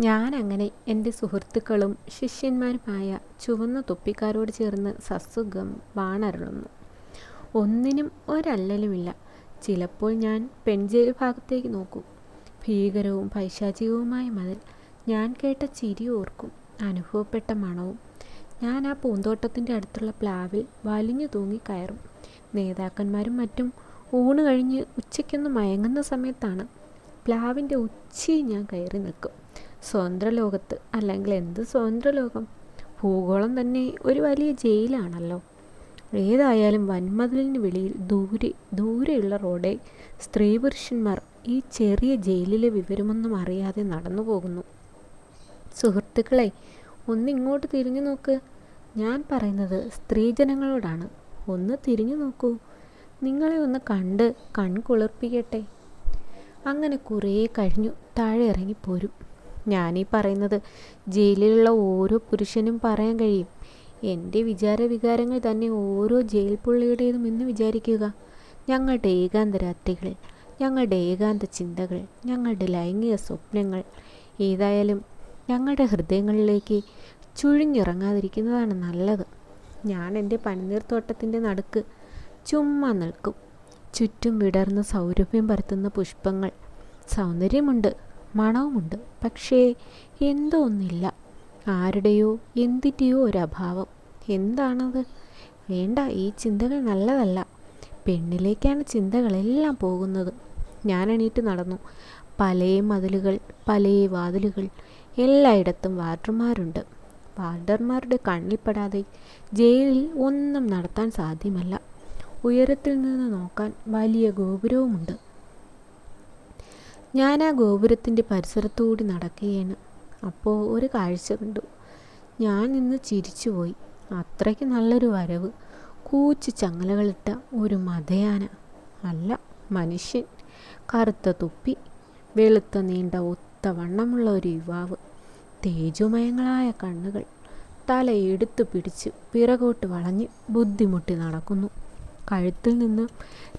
ഞാനങ്ങനെ എൻ്റെ സുഹൃത്തുക്കളും ശിഷ്യന്മാരുമായ ചുവന്ന തൊപ്പിക്കാരോട് ചേർന്ന് സസുഖം വാണരുളുന്നു. ഒന്നിനും ഒരല്ലലുമില്ല. ചിലപ്പോൾ ഞാൻ പെൺജയിൽ ഭാഗത്തേക്ക് നോക്കും. ഭീകരവും പൈശാചികവുമായ മതിൽ. ഞാൻ കേട്ട ചിരി ഓർക്കും, അനുഭവപ്പെട്ട മണവും. ഞാൻ ആ പൂന്തോട്ടത്തിൻ്റെ അടുത്തുള്ള പ്ലാവിൽ വലിഞ്ഞു തൂങ്ങി കയറും. നേതാക്കന്മാരും മറ്റും ഊണ് കഴിഞ്ഞ് ഉച്ചയ്ക്കൊന്ന് മയങ്ങുന്ന സമയത്താണ്. പ്ലാവിൻ്റെ ഉച്ചിയിൽ ഞാൻ കയറി നിൽക്കും. സ്വതന്ത്ര ലോകത്ത്. അല്ലെങ്കിൽ എന്ത് സ്വതന്ത്ര ലോകം? ഭൂഗോളം തന്നെ ഒരു വലിയ ജയിലാണല്ലോ. ഏതായാലും വൻമതിലിന് വെളിയിൽ ദൂരെയുള്ള റോഡെ സ്ത്രീ പുരുഷന്മാർ ഈ ചെറിയ ജയിലിലെ വിവരമൊന്നും അറിയാതെ നടന്നു പോകുന്നു. സുഹൃത്തുക്കളെ, ഒന്നിങ്ങോട്ട് തിരിഞ്ഞു നോക്ക്. ഞാൻ പറയുന്നത് സ്ത്രീജനങ്ങളോടാണ്. ഒന്ന് തിരിഞ്ഞു നോക്കൂ. നിങ്ങളെ ഒന്ന് കണ്ട് കൺകുളിർപ്പിക്കട്ടെ. അങ്ങനെ കുറേ കഴിഞ്ഞു താഴെ ഇറങ്ങിപ്പോരും. ഞാനീ പറയുന്നത് ജയിലിലുള്ള ഓരോ പുരുഷനും പറയാൻ കഴിയും. എൻ്റെ വികാരങ്ങൾ തന്നെ ഓരോ ജയിൽ പുള്ളിയുടേതും എന്ന് വിചാരിക്കുക. ഞങ്ങളുടെ ഏകാന്ത രാത്രികൾ, ഞങ്ങളുടെ ഏകാന്ത ചിന്തകൾ, ഞങ്ങളുടെ ലൈംഗിക സ്വപ്നങ്ങൾ, ഏതായാലും ഞങ്ങളുടെ ഹൃദയങ്ങളിലേക്ക് ചുഴിഞ്ഞിറങ്ങാതിരിക്കുന്നതാണ് നല്ലത്. ഞാൻ എൻ്റെ പനിനീർത്തോട്ടത്തിൻ്റെ നടുക്ക് ചുമ്മാ നിൽക്കും. ചുറ്റും വിടർന്ന് സൗരഭ്യം പരത്തുന്ന പുഷ്പങ്ങൾ. സൗന്ദര്യമുണ്ട്, മണവുമുണ്ട്. പക്ഷേ എന്തോ ഒന്നില്ല. ആരുടെയോ എന്തിൻ്റെയോ ഒരഭാവം. എന്താണത്? വേണ്ട, ഈ ചിന്തകൾ നല്ലതല്ല. പെണ്ണിലേക്കാണ് ചിന്തകളെല്ലാം പോകുന്നത്. ഞാൻ എണീറ്റ് നടന്നു. പല മതിലുകൾ, പല വാതിലുകൾ. എല്ലായിടത്തും വാർഡർമാരുണ്ട്. വാർഡർമാരുടെ കണ്ണിൽപ്പെടാതെ ജയിലിൽ ഒന്നും നടത്താൻ സാധ്യമല്ല. ഉയരത്തിൽ നിന്ന് നോക്കാൻ വലിയ ഗോപുരവുമുണ്ട്. ഞാൻ ആ ഗോപുരത്തിൻ്റെ പരിസരത്തുകൂടി നടക്കുകയാണ്. അപ്പോൾ ഒരു കാഴ്ച കണ്ടു. ഞാൻ നിന്ന് ചിരിച്ചുപോയി. അത്രയ്ക്ക് നല്ലൊരു വരവ്. കൂച്ചു ചങ്ങലകളിട്ട ഒരു മതയാന. അല്ല, മനുഷ്യൻ. കറുത്ത തൊപ്പി, വെളുത്ത നീണ്ട ഒത്ത വണ്ണമുള്ള ഒരു യുവാവ്. തേജോമയങ്ങളായ കണ്ണുകൾ. തല എടുത്തു പിടിച്ച് പിറകോട്ട് വളഞ്ഞ് ബുദ്ധിമുട്ടി നടക്കുന്നു. കഴുത്തിൽ നിന്ന്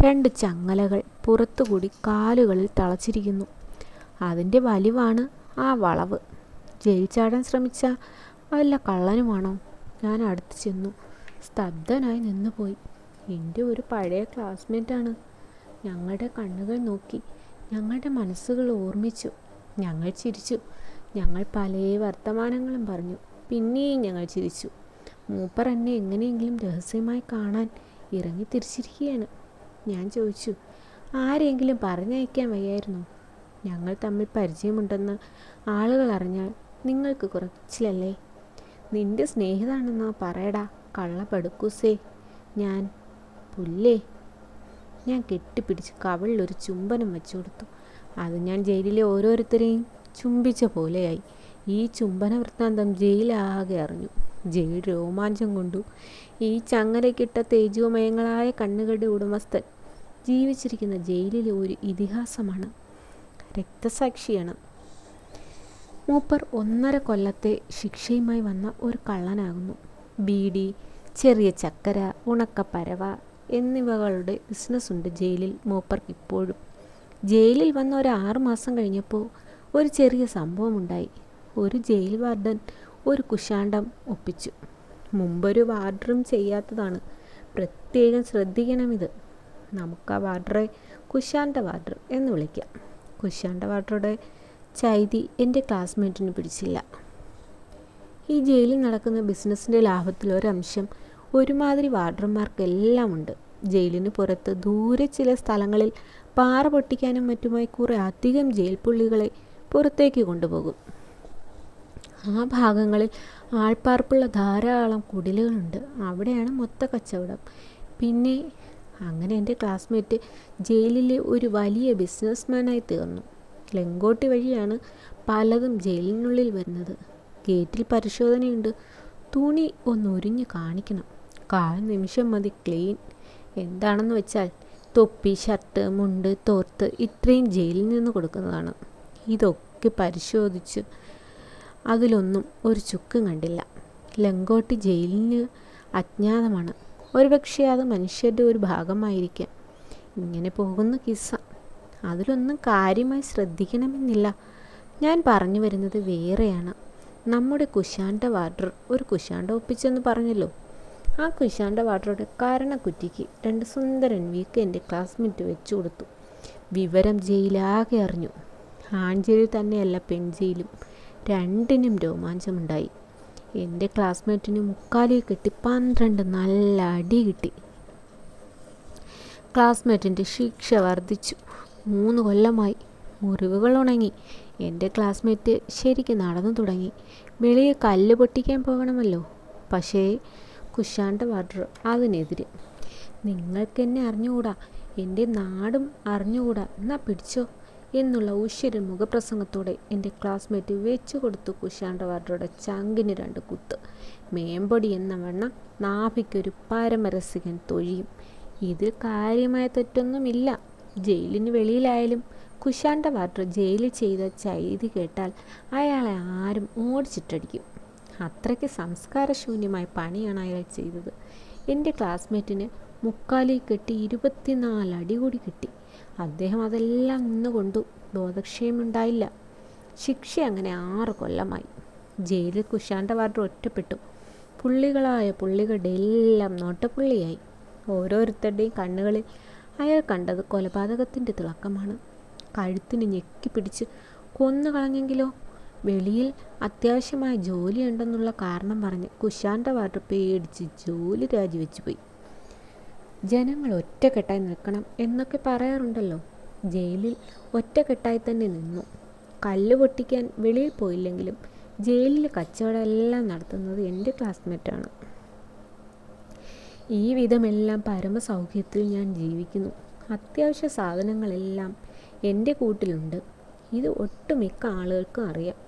2 ചങ്ങലകൾ പുറത്തുകൂടി കാലുകളിൽ തളച്ചിരിക്കുന്നു. അതിൻ്റെ വലിവാണ് ആ വളവ്. ജയിൽ ചാടാൻ ശ്രമിച്ച വല്ല കള്ളനുമാണോ? ഞാൻ അടുത്ത് ചെന്നു. സ്തബ്ധനായി നിന്നുപോയി. എൻ്റെ ഒരു പഴയ ക്ലാസ്മേറ്റാണ്. ഞങ്ങളുടെ കണ്ണുകൾ നോക്കി, ഞങ്ങളുടെ മനസ്സുകൾ ഓർമ്മിച്ചു. ഞങ്ങൾ ചിരിച്ചു. ഞങ്ങൾ പല വർത്തമാനങ്ങളും പറഞ്ഞു. പിന്നെയും ഞങ്ങൾ ചിരിച്ചു. മൂപ്പർ എന്നെ എങ്ങനെയെങ്കിലും രഹസ്യമായി കാണാൻ ഇറങ്ങി തിരിച്ചിരിക്കുകയാണ്. ഞാൻ ചോദിച്ചു, ആരെങ്കിലും പറഞ്ഞയക്കാൻ വയ്യായിരുന്നോ? ഞങ്ങൾ തമ്മിൽ പരിചയമുണ്ടെന്ന് ആളുകൾ അറിഞ്ഞാൽ നിങ്ങൾക്ക് കുറച്ചിലല്ലേ? നിന്റെ സ്നേഹിതാണെന്നാ പറയടാ കള്ളപ്പടുക്കൂസേ. ഞാൻ പുല്ലേ. ഞാൻ കെട്ടിപ്പിടിച്ച് കവിളിലൊരു ചുംബനം വെച്ചു കൊടുത്തു. അത് ഞാൻ ജയിലിലെ ഓരോരുത്തരെയും ചുംബിച്ച പോലെയായി. ഈ ചുംബന വൃത്താന്തം ജയിലാകെ അറിഞ്ഞു. ജയിൽ രോമാഞ്ചം കൊണ്ടു. ഈ ചങ്ങലക്കിട്ട തേജോമയങ്ങളായ കണ്ണുകളുടെ ഉടമസ്ഥൻ ജീവിച്ചിരിക്കുന്ന ജയിലിലെ ഒരു ഇതിഹാസമാണ്. രക്തസാക്ഷിയാണ്. മൂപ്പർ 1.5 കൊല്ലത്തെ ശിക്ഷയുമായി വന്ന ഒരു കള്ളനാകുന്നു. ബീഡി, ചെറിയ ചക്കര, ഉണക്കപ്പരവ എന്നിവകളുടെ ബിസിനസ്സുണ്ട് ജയിലിൽ മൂപ്പർക്ക് ഇപ്പോഴും. ജയിലിൽ വന്ന ഒരു 6 മാസം കഴിഞ്ഞപ്പോൾ ഒരു ചെറിയ സംഭവം ഉണ്ടായി. ഒരു ജയിൽ വാർഡൻ ഒരു കുശാണ്ടം ഒപ്പിച്ചു. മുമ്പൊരു വാർഡറും ചെയ്യാത്തതാണ്. പ്രത്യേകം ശ്രദ്ധിക്കണമിത്. നമുക്ക് ആ വാർഡറെ കുശാണ്ട വാർഡർ എന്ന് വിളിക്കാം. കുശാണ്ട വാർഡറുടെ ചൈതി എൻ്റെ ക്ലാസ്മേറ്റിന് പിടിച്ചില്ല. ഈ ജയിലിൽ നടക്കുന്ന ബിസിനസ്സിൻ്റെ ലാഭത്തിൽ ഒരംശം ഒരുമാതിരി വാർഡർമാർക്കെല്ലാം ഉണ്ട്. ജയിലിന് പുറത്ത് ദൂരെ ചില സ്ഥലങ്ങളിൽ പാറ പൊട്ടിക്കാനും മറ്റുമായി കുറേ അധികം ജയിൽ പുള്ളികളെ പുറത്തേക്ക് കൊണ്ടുപോകും. ആ ഭാഗങ്ങളിൽ ആൾപ്പാർപ്പുള്ള ധാരാളം കുടിലുകളുണ്ട്. അവിടെയാണ് മൊത്ത കച്ചവടം. പിന്നെ അങ്ങനെ എൻ്റെ ക്ലാസ്മേറ്റ് ജയിലിലെ ഒരു വലിയ ബിസിനസ്മാനായി തീർന്നു. ലങ്കോട്ടി വഴിയാണ് പലതും ജയിലിനുള്ളിൽ വരുന്നത്. ഗേറ്റിൽ പരിശോധനയുണ്ട്. തുണി ഒന്ന് ഉരിഞ്ഞ് കാണിക്കണം. 1/4 നിമിഷം മതി ക്ലീൻ. എന്താണെന്ന് വെച്ചാൽ തൊപ്പി, ഷർട്ട്, മുണ്ട്, തോർത്ത് ഇത്രയും ജയിലിൽ നിന്ന് കൊടുക്കുന്നതാണ്. ഇതൊക്കെ പരിശോധിച്ച് അതിലൊന്നും ഒരു ചുക്കും കണ്ടില്ല. ലങ്കോട്ടി ജയിലിന് അജ്ഞാതമാണ്. ഒരുപക്ഷെ അത് മനുഷ്യരുടെ ഒരു ഭാഗമായിരിക്കാം. ഇങ്ങനെ പോകുന്ന കിസ്സ. അതിലൊന്നും കാര്യമായി ശ്രദ്ധിക്കണമെന്നില്ല. ഞാൻ പറഞ്ഞു വരുന്നത് വേറെയാണ്. നമ്മുടെ കുശാണ്ട വാർഡർ ഒരു കുശാണ്ട ഒപ്പിച്ചെന്ന് പറഞ്ഞല്ലോ. ആ കുശാണ്ട വാർഡറുടെ കാരണക്കുറ്റിക്ക് 2 സുന്ദരൻ വീക്ക് എൻ്റെ ക്ലാസ്മേറ്റ് വെച്ചു കൊടുത്തു. വിവരം ജയിലാകെ അറിഞ്ഞു. ആൺജയിൽ തന്നെയല്ല പെൺജയിലും. രണ്ടിനും രോമാഞ്ചമുണ്ടായി. എൻ്റെ ക്ലാസ്മേറ്റിന് മുക്കാലിൽ കിട്ടി 12 നല്ല അടി കിട്ടി. ക്ലാസ്മേറ്റിൻ്റെ ശിക്ഷ വർദ്ധിച്ചു. 3 കൊല്ലമായി. മുറിവുകൾ ഉണങ്ങി. എൻ്റെ ക്ലാസ്മേറ്റ് ശരിക്ക് നടന്നു തുടങ്ങി. വെളിയിൽ കല്ല് പൊട്ടിക്കാൻ പോകണമല്ലോ. പക്ഷേ കുശാണ്ട വാർഡർ അതിനെതിരെ. നിങ്ങൾക്കെന്നെ അറിഞ്ഞുകൂടാ, എൻ്റെ നാടും അറിഞ്ഞുകൂടാ, എന്നാ പിടിച്ചോ എന്നുള്ള ഉശിരൻ മുഖപ്രസംഗത്തോടെ എൻ്റെ ക്ലാസ്മേറ്റ് വെച്ചു കൊടുത്തു കുശാണ്ട വാർഡറുടെ ചങ്കിന് 2 കുത്ത്. മേമ്പൊടി എന്ന വണ്ണം നാഭിക്കൊരു പരമരസികൻ തൊഴിയും. ഇതിൽ കാര്യമായ തെറ്റൊന്നുമില്ല. ജയിലിന് വെളിയിലായാലും കുശാണ്ട വാർഡർ ജയിലിൽ ചെയ്ത ചെയ്തി കേട്ടാൽ അയാളെ ആരും ഓടിച്ചിട്ടടിക്കും. അത്രയ്ക്ക് സംസ്കാരശൂന്യമായ പണിയാണ് അയാൾ ചെയ്തത്. എൻ്റെ ക്ലാസ്മേറ്റിന് മുക്കാലിൽ കെട്ടി 24 അടി കൂടി കിട്ടി. അദ്ദേഹം അതെല്ലാം നിന്നുകൊണ്ടു. ബോധക്ഷയമുണ്ടായില്ല. ശിക്ഷ അങ്ങനെ 6 കൊല്ലമായി. ജയിലിൽ കുശാണ്ട വാർഡർ ഒറ്റപ്പെട്ടു. പുള്ളികളായ പുള്ളികളുടെ എല്ലാം നോട്ടപ്പുള്ളിയായി. ഓരോരുത്തരുടെയും കണ്ണുകളിൽ അയാൾ കണ്ടത് കൊലപാതകത്തിൻ്റെ തിളക്കമാണ്. കഴുത്തിന് ഞെക്കി പിടിച്ച് കൊന്നു കളഞ്ഞെങ്കിലോ? വെളിയിൽ അത്യാവശ്യമായ ജോലിയുണ്ടെന്നുള്ള കാരണം പറഞ്ഞ് കുശാണ്ട വാർഡർ പേടിച്ച് ജോലി രാജിവെച്ചു പോയി. ജനങ്ങൾ ഒറ്റക്കെട്ടായി നിൽക്കണം എന്നൊക്കെ പറയാറുണ്ടല്ലോ. ജയിലിൽ ഒറ്റക്കെട്ടായി തന്നെ നിന്നു. കല്ല് പൊട്ടിക്കാൻ വെളിയിൽ പോയില്ലെങ്കിലും ജയിലിൽ കച്ചവടം എല്ലാം നടത്തുന്നത് എൻ്റെ ക്ലാസ്മേറ്റാണ്. ഈ വിധമെല്ലാം പരമസൗഖ്യത്തിൽ ഞാൻ ജീവിക്കുന്നു. അത്യാവശ്യ സാധനങ്ങളെല്ലാം എൻ്റെ കൂട്ടിലുണ്ട്. ഇത് ഒട്ടുമിക്ക ആളുകൾക്കും അറിയാം.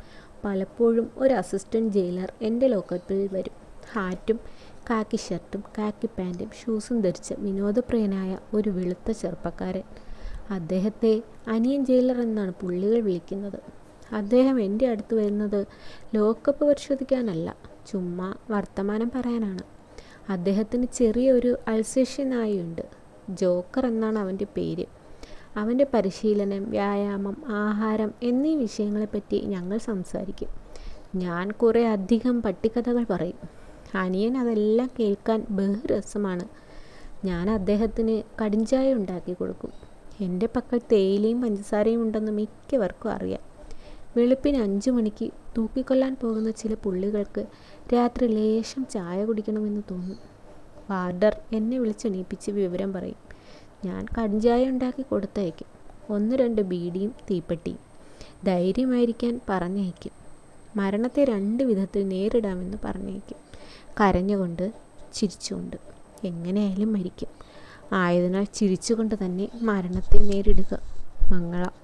പലപ്പോഴും ഒരു അസിസ്റ്റൻറ്റ് ജയിലർ എൻ്റെ ലോക്കപ്പിൽ വരും. ഹാറ്റും കാക്കി ഷർട്ടും കാക്കി പാൻറ്റും ഷൂസും ധരിച്ച വിനോദപ്രിയനായ ഒരു വെളുത്ത ചെറുപ്പക്കാരൻ. അദ്ദേഹത്തെ അനിയൻ ജയിലർ എന്നാണ് പുള്ളികൾ വിളിക്കുന്നത്. അദ്ദേഹം എൻ്റെ അടുത്ത് വരുന്നത് ലോക്കപ്പ് പരിശോധിക്കാനല്ല, ചുമ്മാ വർത്തമാനം പറയാനാണ്. അദ്ദേഹത്തിന് ചെറിയൊരു അൾസേഷ്യൻ നായയുണ്ട്. ജോക്കർ എന്നാണ് അവൻ്റെ പേര്. അവൻ്റെ പരിശീലനം, വ്യായാമം, ആഹാരം എന്നീ വിഷയങ്ങളെപ്പറ്റി ഞങ്ങൾ സംസാരിക്കും. ഞാൻ കുറേ അധികം പട്ടിക്കഥകൾ പറയും. അനിയൻ അതെല്ലാം കേൾക്കാൻ ബഹുരസമാണ്. ഞാൻ അദ്ദേഹത്തിന് കടിഞ്ചായ ഉണ്ടാക്കി കൊടുക്കും. എൻ്റെ പക്കൽ തേയിലയും പഞ്ചസാരയും ഉണ്ടെന്ന് മിക്കവർക്കും അറിയാം. വെളുപ്പിന് 5 മണിക്ക് തൂക്കിക്കൊല്ലാൻ പോകുന്ന ചില പുള്ളികൾക്ക് രാത്രി ലേശം ചായ കുടിക്കണമെന്ന് തോന്നും. വാർഡർ എന്നെ വിളിച്ചെണീപ്പിച്ച് വിവരം പറയും. ഞാൻ കടിഞ്ചായ ഉണ്ടാക്കി കൊടുത്തയക്കും. 1-2 ബീഡിയും തീപ്പെട്ടിയും. ധൈര്യമായിരിക്കാൻ പറഞ്ഞയക്കും. മരണത്തെ 2 വിധത്തിൽ നേരിടാമെന്ന് പറഞ്ഞയക്കും. കരഞ്ഞുകൊണ്ട്, ചിരിച്ചുകൊണ്ട്. എങ്ങനെയായാലും മരിക്കും. ആയതിനാൽ ചിരിച്ചുകൊണ്ട് തന്നെ മരണത്തെ നേരിടുക. മംഗളം.